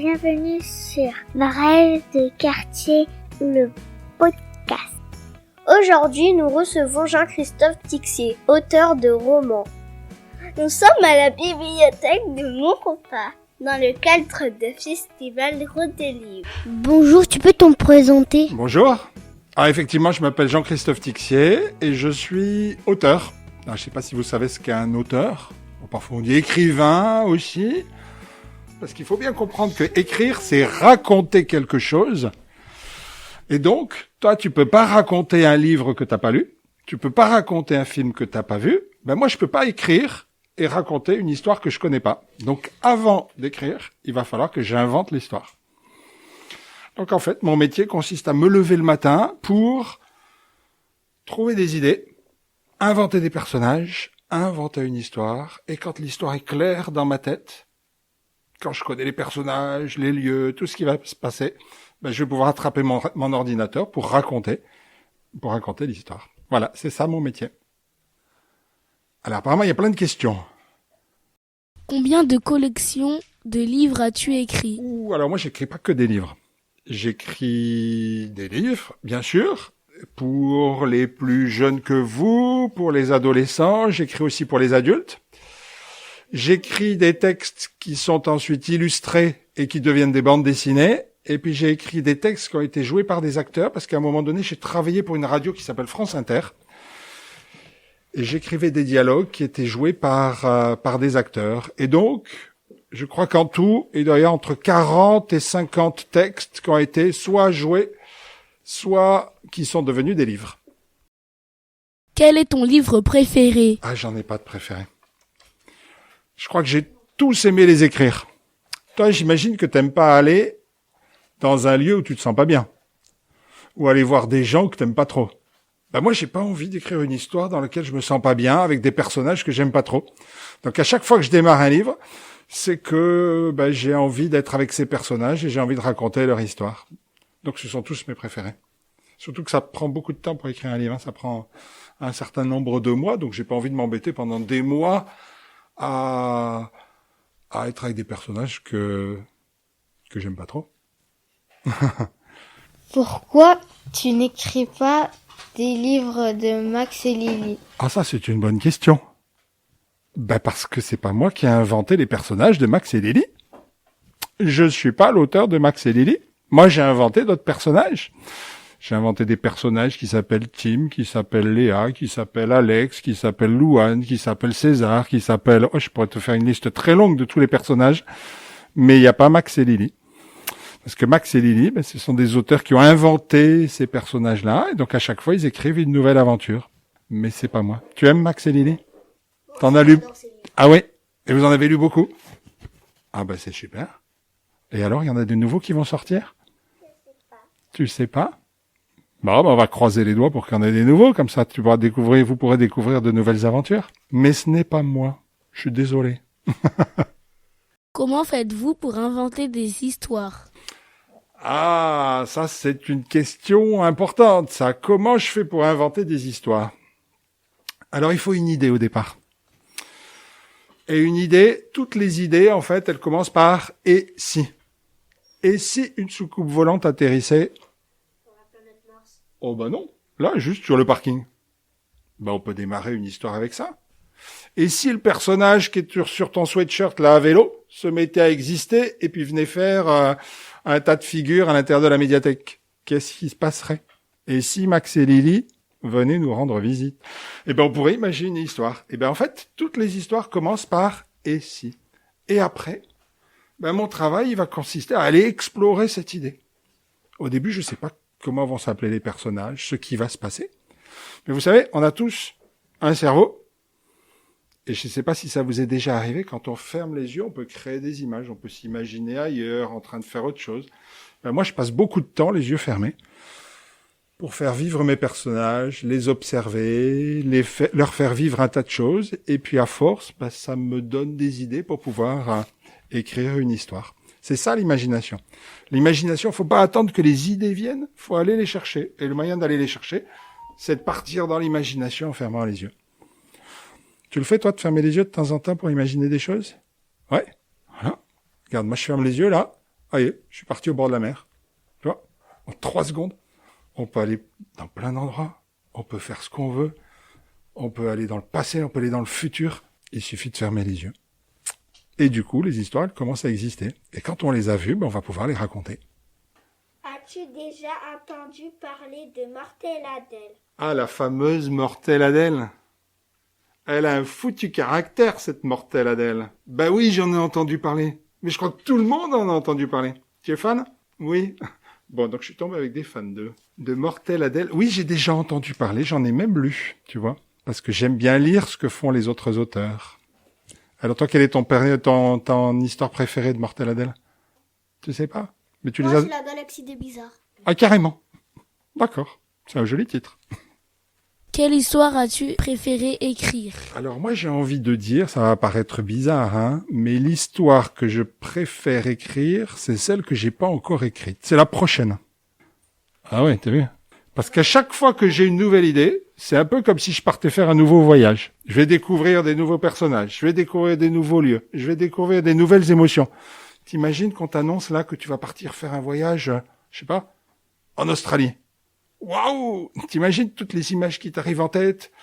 bienvenue sur Marelle de Quartier, le podcast. Aujourd'hui, nous recevons Jean-Christophe Tixier, auteur de romans. Nous sommes à la bibliothèque de Montrepas, dans le cadre du festival Route des Livres. Bonjour, tu peux te présenter? Bonjour. Effectivement, je m'appelle Jean-Christophe Tixier et je suis auteur. Je ne sais pas si vous savez ce qu'est un auteur. Parfois on dit écrivain aussi. Parce qu'il faut bien comprendre que écrire, c'est raconter quelque chose. Et donc, toi, tu peux pas raconter un livre que t'as pas lu. Tu peux pas raconter un film que t'as pas vu. Moi, je peux pas écrire et raconter une histoire que je connais pas. Donc, avant d'écrire, il va falloir que j'invente l'histoire. Donc, en fait, mon métier consiste à me lever le matin pour trouver des idées, inventer des personnages, inventer une histoire. Et quand l'histoire est claire dans ma tête, quand je connais les personnages, les lieux, tout ce qui va se passer, je vais pouvoir attraper mon ordinateur pour raconter l'histoire. Voilà, c'est ça mon métier. Alors apparemment, il y a plein de questions. Combien de collections de livres as-tu écrit? Alors moi, j'écris pas que des livres. J'écris des livres, bien sûr, pour les plus jeunes que vous, pour les adolescents. J'écris aussi pour les adultes. J'écris des textes qui sont ensuite illustrés et qui deviennent des bandes dessinées. Et puis j'ai écrit des textes qui ont été joués par des acteurs, parce qu'à un moment donné, j'ai travaillé pour une radio qui s'appelle France Inter. Et j'écrivais des dialogues qui étaient joués par des acteurs. Et donc, je crois qu'en tout, il doit y avoir entre 40 et 50 textes qui ont été soit joués, soit qui sont devenus des livres. Quel est ton livre préféré? J'en ai pas de préféré. Je crois que j'ai tous aimé les écrire. Toi, j'imagine que t'aimes pas aller dans un lieu où tu te sens pas bien. Ou aller voir des gens que t'aimes pas trop. Moi, j'ai pas envie d'écrire une histoire dans laquelle je me sens pas bien, avec des personnages que j'aime pas trop. Donc, à chaque fois que je démarre un livre, c'est que j'ai envie d'être avec ces personnages et j'ai envie de raconter leur histoire. Donc, ce sont tous mes préférés. Surtout que ça prend beaucoup de temps pour écrire un livre. Ça prend un certain nombre de mois, donc j'ai pas envie de m'embêter pendant des mois à être avec des personnages que j'aime pas trop. Pourquoi tu n'écris pas des livres de Max et Lily? Ça, c'est une bonne question. Parce que c'est pas moi qui ai inventé les personnages de Max et Lily. Je suis pas l'auteur de Max et Lily. Moi, j'ai inventé d'autres personnages. J'ai inventé des personnages qui s'appellent Tim, qui s'appellent Léa, qui s'appellent Alex, qui s'appellent Louane, qui s'appellent César, qui s'appellent... je pourrais te faire une liste très longue de tous les personnages, mais il n'y a pas Max et Lily. Parce que Max et Lily, ce sont des auteurs qui ont inventé ces personnages-là, et donc à chaque fois, ils écrivent une nouvelle aventure. Mais c'est pas moi. Tu aimes Max et Lily? T'en as lu? Ah ouais? Et vous en avez lu beaucoup? C'est super. Et alors, il y en a de nouveaux qui vont sortir? Tu sais pas? On va croiser les doigts pour qu'il y en ait des nouveaux, comme ça vous pourrez découvrir de nouvelles aventures. Mais ce n'est pas moi. Je suis désolé. Comment faites-vous pour inventer des histoires? Ça c'est une question importante, ça. Comment je fais pour inventer des histoires? Alors il faut une idée au départ. Et une idée, toutes les idées, en fait, elles commencent par « et si ». Et si une soucoupe volante atterrissait? Non, là, juste sur le parking. On peut démarrer une histoire avec ça. Et si le personnage qui est sur ton sweatshirt, là, à vélo, se mettait à exister et puis venait faire un tas de figures à l'intérieur de la médiathèque? Qu'est-ce qui se passerait? Et si Max et Lily venaient nous rendre visite? On pourrait imaginer une histoire. En fait, toutes les histoires commencent par « et si ». Et après, mon travail, il va consister à aller explorer cette idée. Au début, je sais pas comment vont s'appeler les personnages, ce qui va se passer. Mais vous savez, on a tous un cerveau. Et je ne sais pas si ça vous est déjà arrivé, quand on ferme les yeux, on peut créer des images, on peut s'imaginer ailleurs, en train de faire autre chose. Moi, je passe beaucoup de temps, les yeux fermés, pour faire vivre mes personnages, les observer, leur faire vivre un tas de choses. Et puis à force, ça me donne des idées pour pouvoir écrire une histoire. C'est ça l'imagination. L'imagination, faut pas attendre que les idées viennent, faut aller les chercher. Et le moyen d'aller les chercher, c'est de partir dans l'imagination en fermant les yeux. Tu le fais, toi, de fermer les yeux de temps en temps pour imaginer des choses? Ouais. Voilà. Regarde, moi, je ferme les yeux, là. Allez, je suis parti au bord de la mer. Tu vois, en 3 secondes, on peut aller dans plein d'endroits. On peut faire ce qu'on veut. On peut aller dans le passé, on peut aller dans le futur. Il suffit de fermer les yeux. Et du coup, les histoires, elles commencent à exister. Et quand on les a vues, on va pouvoir les raconter. As-tu déjà entendu parler de Mortelle Adèle? Ah, la fameuse Mortelle Adèle. Elle a un foutu caractère, cette Mortelle Adèle. Bah oui, j'en ai entendu parler. Mais je crois que tout le monde en a entendu parler. Tu es fan? Oui. Bon, donc je suis tombé avec des fans de Mortelle Adèle. Oui, j'ai déjà entendu parler, j'en ai même lu, tu vois. Parce que j'aime bien lire ce que font les autres auteurs. Alors toi, quelle est ton histoire préférée de Mortelle Adèle? Tu sais pas? Mais tu les as... c'est la galaxie des bizarres. Ah, carrément. D'accord. C'est un joli titre. Quelle histoire as-tu préféré écrire? Alors moi, j'ai envie de dire, ça va paraître bizarre, hein, mais l'histoire que je préfère écrire, c'est celle que j'ai pas encore écrite. C'est la prochaine. Ah ouais, t'as vu? Parce qu'à chaque fois que j'ai une nouvelle idée, c'est un peu comme si je partais faire un nouveau voyage. Je vais découvrir des nouveaux personnages, je vais découvrir des nouveaux lieux, je vais découvrir des nouvelles émotions. T'imagines qu'on t'annonce là que tu vas partir faire un voyage, je sais pas, en Australie. Waouh! T'imagines toutes les images qui t'arrivent en tête,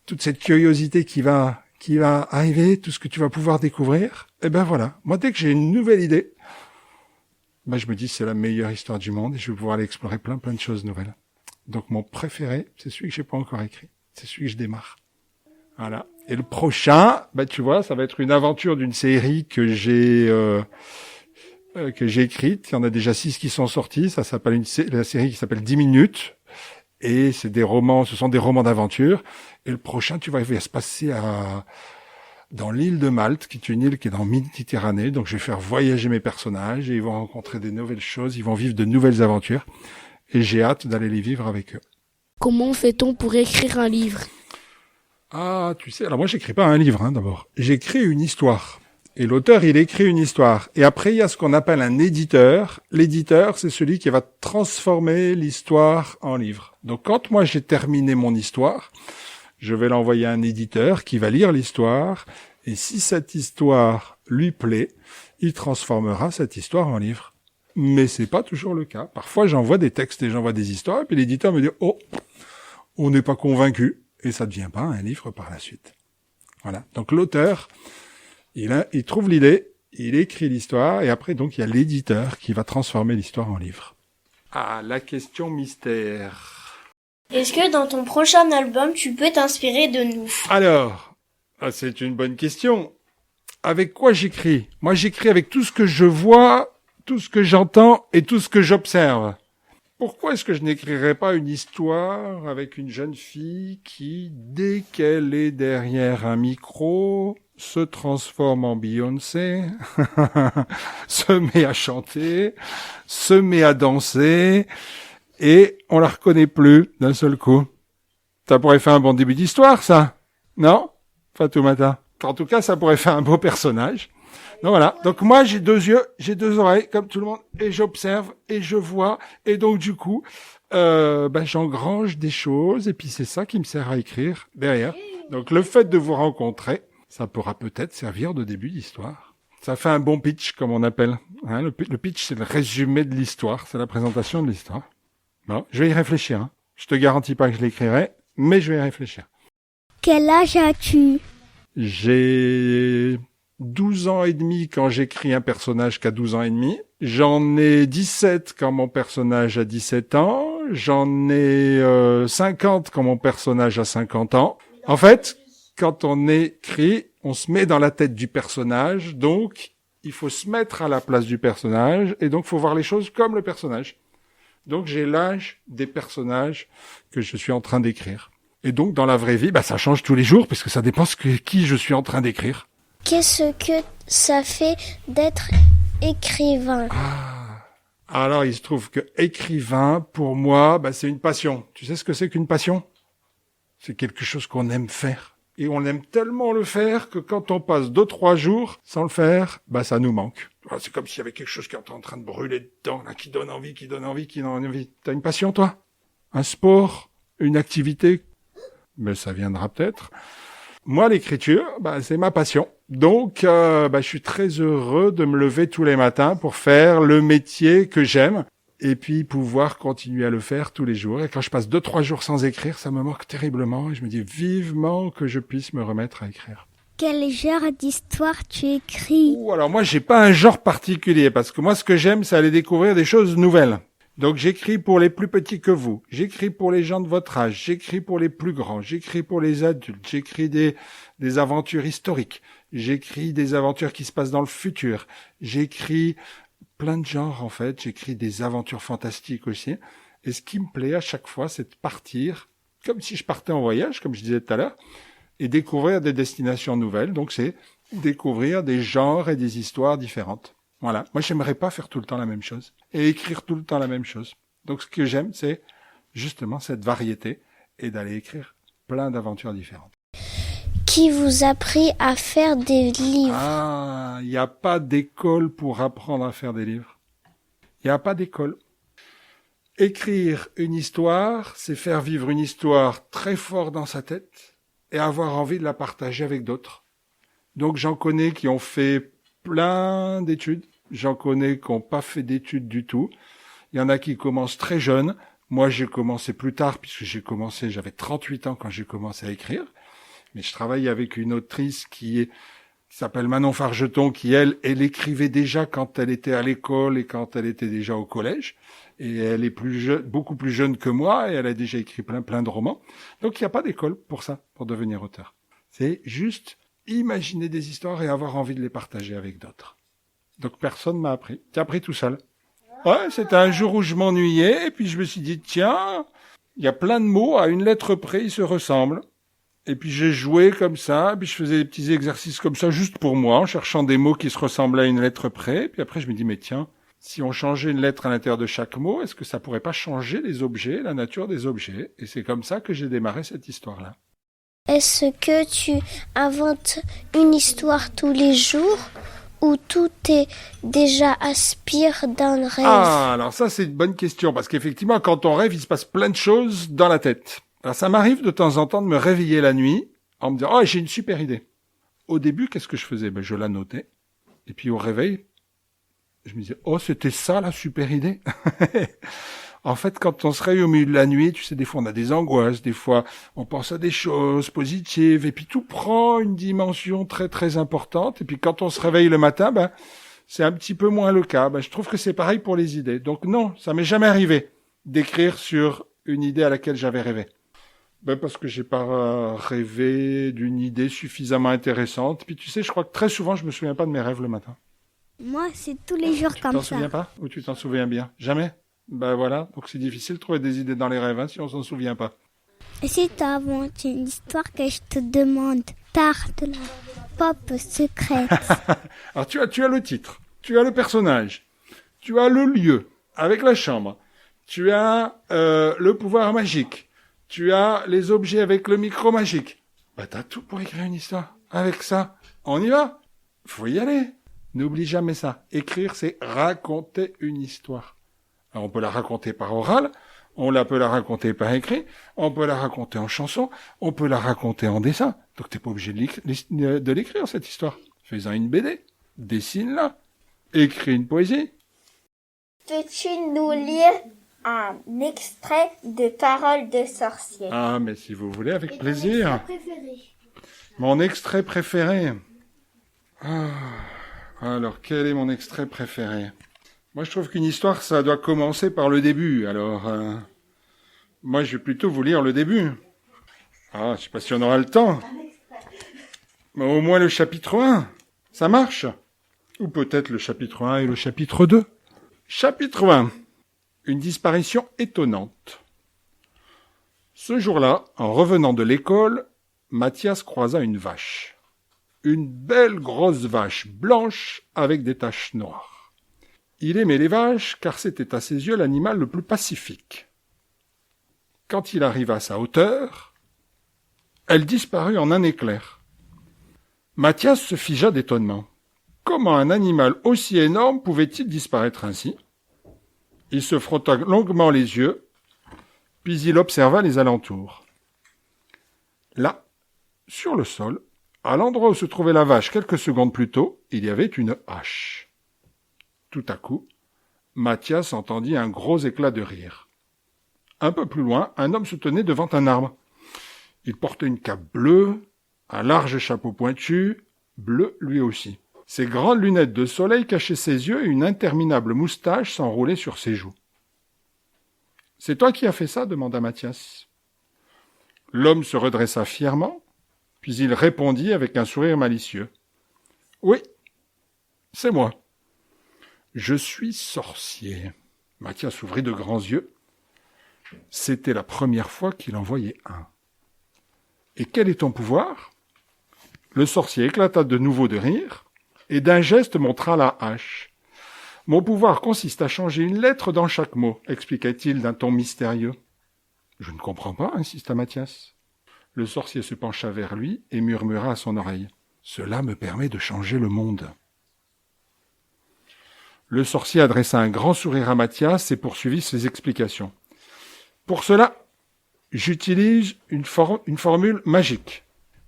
toute cette curiosité qui va arriver, tout ce que tu vas pouvoir découvrir. Eh ben voilà. Moi, dès que j'ai une nouvelle idée, ben je me dis c'est la meilleure histoire du monde et je vais pouvoir aller explorer plein de choses nouvelles. Donc mon préféré, c'est celui que j'ai pas encore écrit. C'est celui que je démarre. Voilà. Et le prochain, ben tu vois, ça va être une aventure d'une série que j'ai écrite. Il y en a déjà 6 qui sont sortis. Ça s'appelle la série qui s'appelle 10 minutes. Et c'est des romans, ce sont des romans d'aventure. Et le prochain, tu vois, il va se passer dans l'île de Malte, qui est une île qui est dans Méditerranée. Donc je vais faire voyager mes personnages et ils vont rencontrer des nouvelles choses. Ils vont vivre de nouvelles aventures. Et j'ai hâte d'aller les vivre avec eux. Comment fait-on pour écrire un livre? Ah, tu sais, alors moi j'écris pas un livre, hein, d'abord. J'écris une histoire. Et l'auteur, il écrit une histoire. Et après, il y a ce qu'on appelle un éditeur. L'éditeur, c'est celui qui va transformer l'histoire en livre. Donc, quand moi j'ai terminé mon histoire, je vais l'envoyer à un éditeur qui va lire l'histoire. Et si cette histoire lui plaît, il transformera cette histoire en livre. Mais c'est pas toujours le cas. Parfois, j'envoie des textes et j'envoie des histoires. Et puis l'éditeur me dit, oh, on n'est pas convaincu. Et ça devient pas un livre par la suite. Voilà. Donc, l'auteur, il trouve l'idée, il écrit l'histoire, et après, donc, il y a l'éditeur qui va transformer l'histoire en livre. Ah, la question mystère. Est-ce que dans ton prochain album, tu peux t'inspirer de nous? Alors, c'est une bonne question. Avec quoi j'écris? Moi, j'écris avec tout ce que je vois, tout ce que j'entends et tout ce que j'observe. Pourquoi est-ce que je n'écrirais pas une histoire avec une jeune fille qui, dès qu'elle est derrière un micro, se transforme en Beyoncé, se met à chanter, se met à danser, et on la reconnaît plus d'un seul coup. Ça pourrait faire un bon début d'histoire, ça? Non? Fatoumata. En tout cas, ça pourrait faire un beau personnage. Donc voilà. Donc moi, j'ai 2 yeux, j'ai 2 oreilles, comme tout le monde, et j'observe, et je vois, et donc du coup, j'engrange des choses, et puis c'est ça qui me sert à écrire derrière. Donc le fait de vous rencontrer, ça pourra peut-être servir de début d'histoire. Ça fait un bon pitch, comme on appelle. Hein, le pitch, c'est le résumé de l'histoire, c'est la présentation de l'histoire. Bon, je vais y réfléchir. Hein. Je te garantis pas que je l'écrirai, mais je vais y réfléchir. Quel âge as-tu? J'ai 12 ans et demi quand j'écris un personnage qui a 12 ans et demi. J'en ai 17 quand mon personnage a 17 ans. J'en ai 50 quand mon personnage a 50 ans. En fait, quand on écrit, on se met dans la tête du personnage, donc il faut se mettre à la place du personnage, et donc il faut voir les choses comme le personnage. Donc j'ai l'âge des personnages que je suis en train d'écrire. Et donc dans la vraie vie, ça change tous les jours, parce que ça dépend qui je suis en train d'écrire. Qu'est-ce que ça fait d'être écrivain? Alors il se trouve que écrivain, pour moi, c'est une passion. Tu sais ce que c'est qu'une passion? C'est quelque chose qu'on aime faire. Et on aime tellement le faire que quand on passe 2-3 jours sans le faire, ça nous manque. C'est comme s'il y avait quelque chose qui est en train de brûler dedans, là, qui donne envie. T'as une passion, toi? Un sport? Une activité? Mais ça viendra peut-être. Moi, l'écriture, c'est ma passion. Donc, je suis très heureux de me lever tous les matins pour faire le métier que j'aime et puis pouvoir continuer à le faire tous les jours. Et quand je passe 2-3 jours sans écrire, ça me manque terriblement et je me dis vivement que je puisse me remettre à écrire. Quel genre d'histoire tu écris? Alors moi, j'ai pas un genre particulier parce que moi, ce que j'aime, c'est aller découvrir des choses nouvelles. Donc j'écris pour les plus petits que vous, j'écris pour les gens de votre âge, j'écris pour les plus grands, j'écris pour les adultes, j'écris des aventures historiques, j'écris des aventures qui se passent dans le futur, j'écris plein de genres en fait, j'écris des aventures fantastiques aussi. Et ce qui me plaît à chaque fois, c'est de partir, comme si je partais en voyage, comme je disais tout à l'heure, et découvrir des destinations nouvelles. Donc c'est découvrir des genres et des histoires différentes. Voilà. Moi, j'aimerais pas faire tout le temps la même chose et écrire tout le temps la même chose. Donc, ce que j'aime, c'est justement cette variété et d'aller écrire plein d'aventures différentes. Qui vous a appris à faire des livres? Ah, il n'y a pas d'école pour apprendre à faire des livres. Il n'y a pas d'école. Écrire une histoire, c'est faire vivre une histoire très fort dans sa tête et avoir envie de la partager avec d'autres. Donc, j'en connais qui ont fait plein d'études. J'en connais qui n'ont pas fait d'études du tout. Il y en a qui commencent très jeunes. Moi, j'ai commencé plus tard, puisque j'avais 38 ans quand j'ai commencé à écrire. Mais je travaille avec une autrice qui s'appelle Manon Fargeton, qui, elle écrivait déjà quand elle était à l'école et quand elle était déjà au collège. Et elle est beaucoup plus jeune que moi, et elle a déjà écrit plein de romans. Donc, il n'y a pas d'école pour ça, pour devenir auteur. C'est juste imaginer des histoires et avoir envie de les partager avec d'autres. Donc personne m'a appris. J'ai appris tout seul. Ouais, c'était un jour où je m'ennuyais, et puis je me suis dit, tiens, il y a plein de mots, à une lettre près, ils se ressemblent. Et puis j'ai joué comme ça, puis je faisais des petits exercices comme ça, juste pour moi, en cherchant des mots qui se ressemblaient à une lettre près. Puis après je me dis, mais tiens, si on changeait une lettre à l'intérieur de chaque mot, est-ce que ça pourrait pas changer les objets, la nature des objets? Et c'est comme ça que j'ai démarré cette histoire-là. Est-ce que tu inventes une histoire tous les jours ou tout est déjà aspire d'un rêve? Ah, alors ça c'est une bonne question, parce qu'effectivement quand on rêve, il se passe plein de choses dans la tête. Alors ça m'arrive de temps en temps de me réveiller la nuit en me disant « Oh, j'ai une super idée ». Au début, qu'est-ce que je faisais? Je la notais. Et puis au réveil, je me disais « Oh, c'était ça la super idée ». En fait, quand on se réveille au milieu de la nuit, tu sais, des fois on a des angoisses, des fois on pense à des choses positives, et puis tout prend une dimension très très importante. Et puis quand on se réveille le matin, c'est un petit peu moins le cas. Je trouve que c'est pareil pour les idées. Donc non, ça m'est jamais arrivé d'écrire sur une idée à laquelle j'avais rêvé. Parce que j'ai pas rêvé d'une idée suffisamment intéressante. Puis tu sais, je crois que très souvent je me souviens pas de mes rêves le matin. Moi, c'est tous les jours comme ça. Tu t'en souviens pas? Ou tu t'en souviens bien? Jamais? Voilà, donc c'est difficile de trouver des idées dans les rêves, si on s'en souvient pas. Et si tu inventes une histoire que je te demande, parle-la, pop secrète. Alors tu as le titre, tu as le personnage, tu as le lieu avec la chambre, tu as le pouvoir magique, tu as les objets avec le micro magique. T'as tout pour écrire une histoire. Avec ça, on y va. Faut y aller. N'oublie jamais ça. Écrire, c'est raconter une histoire. Alors, on peut la raconter par oral, peut la raconter par écrit, on peut la raconter en chanson, on peut la raconter en dessin. Donc t'es pas obligé de l'écrire, cette histoire. Fais-en une BD, dessine-la, écris une poésie. Peux-tu nous lire un extrait de Paroles de sorcier? Ah, mais si vous voulez, avec plaisir. Mon extrait préféré. Alors, quel est mon extrait préféré? Moi, je trouve qu'une histoire, ça doit commencer par le début. Alors, moi, je vais plutôt vous lire le début. Je sais pas si on aura le temps. Mais au moins le chapitre 1, ça marche. Ou peut-être le chapitre 1 et le chapitre 2. Chapitre 1. Une disparition étonnante. Ce jour-là, en revenant de l'école, Mathias croisa une vache. Une belle grosse vache blanche avec des taches noires. Il aimait les vaches car c'était à ses yeux l'animal le plus pacifique. Quand il arriva à sa hauteur, elle disparut en un éclair. Mathias se figea d'étonnement. Comment un animal aussi énorme pouvait-il disparaître ainsi? Il se frotta longuement les yeux, puis il observa les alentours. Là, sur le sol, À l'endroit où se trouvait la vache quelques secondes plus tôt, il y avait une hache. Tout à coup, Mathias entendit un gros éclat de rire. Un peu plus loin, un homme se tenait devant un arbre. Il portait une cape bleue, un large chapeau pointu, bleu lui aussi. Ses grandes lunettes de soleil cachaient ses yeux et une interminable moustache s'enroulait sur ses joues. « C'est toi qui as fait ça ?» demanda Mathias. L'homme se redressa fièrement, puis il répondit avec un sourire malicieux. « Oui, c'est moi. Je suis sorcier. » Mathias ouvrit de grands yeux. C'était la première fois qu'il en voyait un. « Et quel est ton pouvoir ?» Le sorcier éclata de nouveau de rire et d'un geste montra la hache. « Mon pouvoir consiste à changer une lettre dans chaque mot, expliqua-t-il d'un ton mystérieux. « Je ne comprends pas, insista Mathias. Le sorcier se pencha vers lui et murmura à son oreille. « Cela me permet de changer le monde. » Le sorcier adressa un grand sourire à Mathias et poursuivit ses explications. « Pour cela, j'utilise une formule magique.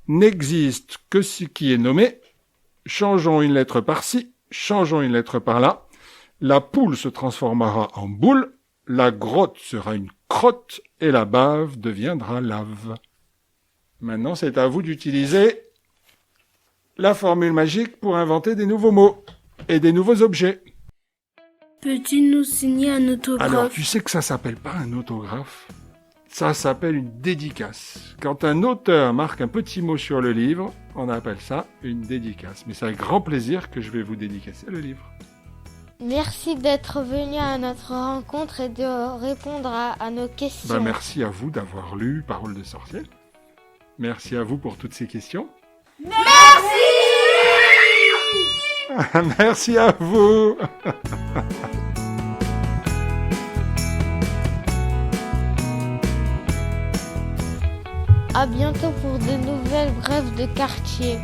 N'existe que ce qui est nommé. Changeons une lettre par-ci, changeons une lettre par-là. La poule se transformera en boule, la grotte sera une crotte et la bave deviendra lave. » Maintenant, c'est à vous d'utiliser la formule magique pour inventer des nouveaux mots et des nouveaux objets. Peux-tu nous signer un autographe? Alors, tu sais que ça s'appelle pas un autographe. Ça s'appelle une dédicace. Quand un auteur marque un petit mot sur le livre, on appelle ça une dédicace. Mais c'est avec grand plaisir que je vais vous dédicacer le livre. Merci d'être venu à notre rencontre et de répondre à nos questions. Merci à vous d'avoir lu Paroles de sorcier. Merci à vous pour toutes ces questions. Merci! Merci à vous. À bientôt pour de nouvelles brèves de quartier.